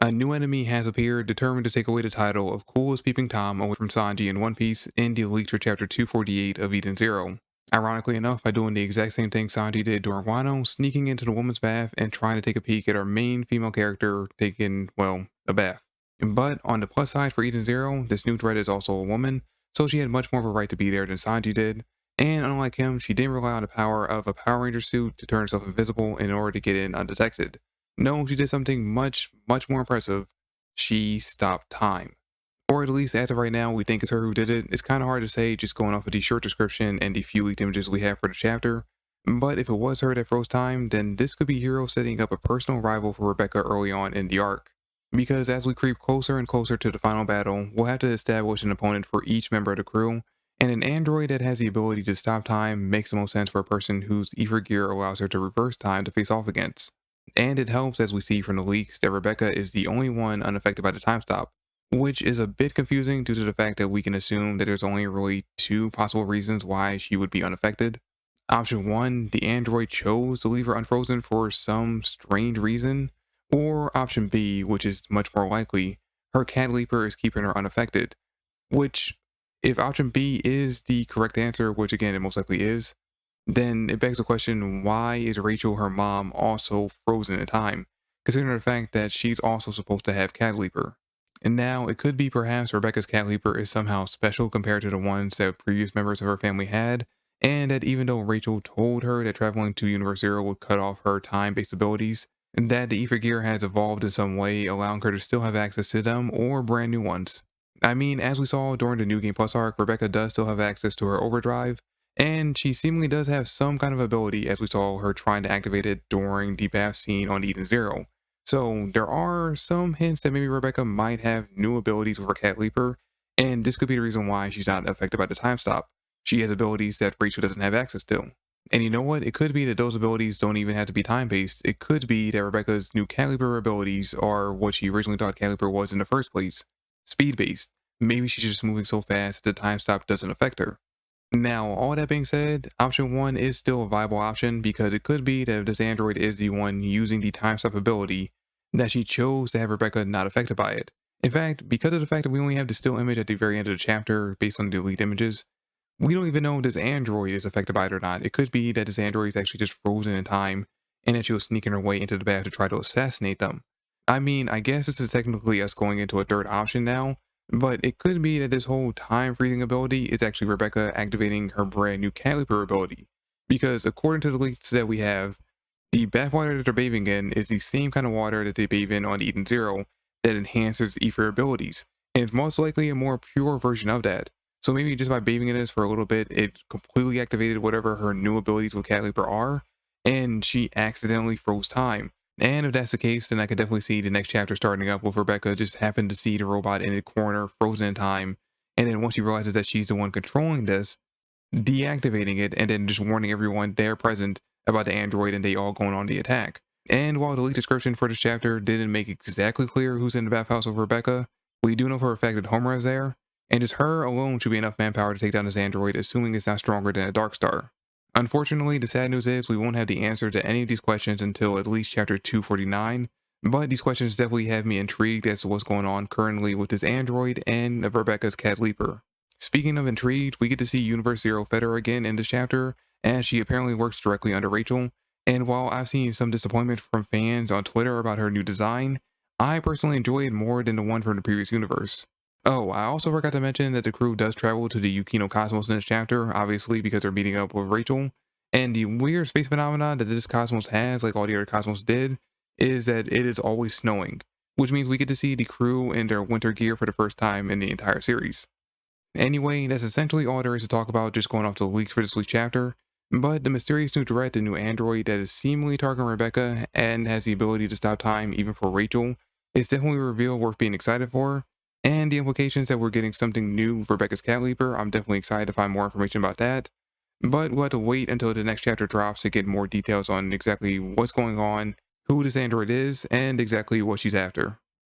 A new enemy has appeared, determined to take away the title of coolest peeping Tom away from Sanji in One Piece in the leaks for chapter 248 of Eden Zero. Ironically enough, by doing the exact same thing Sanji did during Wano, sneaking into the woman's bath and trying to take a peek at our main female character taking, well, a bath. But on the plus side for Eden Zero, this new threat is also a woman, so she had much more of a right to be there than Sanji did. And unlike him, she didn't rely on the power of a Power Ranger suit to turn herself invisible in order to get in undetected. No, she did something much more impressive. She stopped time. Or at least as of right now, we think it's her who did it. It's kind of hard to say just going off of the short description and the few leaked images we have for the chapter. But if it was her that froze time, then this could be Hiro setting up a personal rival for Rebecca early on in the arc. Because as we creep closer and closer to the final battle, we'll have to establish an opponent for each member of the crew, and an android that has the ability to stop time makes the most sense for a person whose ether gear allows her to reverse time to face off against. And it helps, as we see from the leaks, that Rebecca is the only one unaffected by the time stop, which is a bit confusing due to the fact that we can assume that there's only really two possible reasons why she would be unaffected. Option 1, the android chose to leave her unfrozen for some strange reason, or option B, which is much more likely, her cat leaper is keeping her unaffected, which, if option B is the correct answer, which again it most likely is, then it begs the question, why is Rachel, her mom, also frozen in time, considering the fact that she's also supposed to have cat leaper? And now, it could be perhaps Rebecca's cat leaper is somehow special compared to the ones that previous members of her family had, and that even though Rachel told her that traveling to Universe Zero would cut off her time-based abilities, that the ether gear has evolved in some way, allowing her to still have access to them or brand new ones. I mean, as we saw during the New Game Plus arc, Rebecca does still have access to her overdrive, and she seemingly does have some kind of ability, as we saw her trying to activate it during the bath scene on Eden Zero. So there are some hints that maybe Rebecca might have new abilities with her cat leaper, and this could be the reason why she's not affected by the time stop. She has abilities that Rachel doesn't have access to. And you know what? It could be that those abilities don't even have to be time-based. It could be that Rebecca's new cat leaper abilities are what she originally thought cat leaper was in the first place. Speed-based. Maybe she's just moving so fast that the time stop doesn't affect her. Now, all that being said, option 1 is still a viable option because it could be that if this android is the one using the time stop ability, that she chose to have Rebecca not affected by it. In fact, because of the fact that we only have the still image at the very end of the chapter based on the delete images, we don't even know if this android is affected by it or not. It could be that this android is actually just frozen in time and that she was sneaking her way into the bath to try to assassinate them. I mean, I guess this is technically us going into a third option now, but it could be that this whole time freezing ability is actually Rebecca activating her brand new cat leaper ability. Because according to the leaks that we have, the bathwater that they're bathing in is the same kind of water that they bathe in on Eden Zero that enhances ether abilities. And it's most likely a more pure version of that. So maybe just by bathing in this for a little bit, it completely activated whatever her new abilities with cat leaper are, and she accidentally froze time. And if that's the case, then I could definitely see the next chapter starting up with Rebecca just happened to see the robot in a corner, frozen in time, and then once she realizes that she's the one controlling this, deactivating it, and then just warning everyone there present about the android and they all going on the attack. And while the leak description for this chapter didn't make exactly clear who's in the bathhouse with Rebecca, we do know for a fact that Homer is there, and just her alone should be enough manpower to take down this android, assuming it's not stronger than a Dark Star. Unfortunately, the sad news is we won't have the answer to any of these questions until at least chapter 249, but these questions definitely have me intrigued as to what's going on currently with this android and Rebecca's cat leaper. Speaking of intrigued, we get to see Universe Zero Feder again in this chapter, as she apparently works directly under Rachel, and while I've seen some disappointment from fans on Twitter about her new design, I personally enjoy it more than the one from the previous universe. Oh, I also forgot to mention that the crew does travel to the Yukino Cosmos in this chapter, obviously because they're meeting up with Rachel. And the weird space phenomenon that this cosmos has, like all the other cosmos did, is that it is always snowing, which means we get to see the crew in their winter gear for the first time in the entire series. Anyway, that's essentially all there is to talk about just going off the leaks for this week's chapter. But the mysterious new threat, the new android that is seemingly targeting Rebecca and has the ability to stop time even for Rachel, is definitely a reveal worth being excited for. And the implications that we're getting something new with Rebecca's cat leaper, I'm definitely excited to find more information about that. But we'll have to wait until the next chapter drops to get more details on exactly what's going on, who this android is, and exactly what she's after.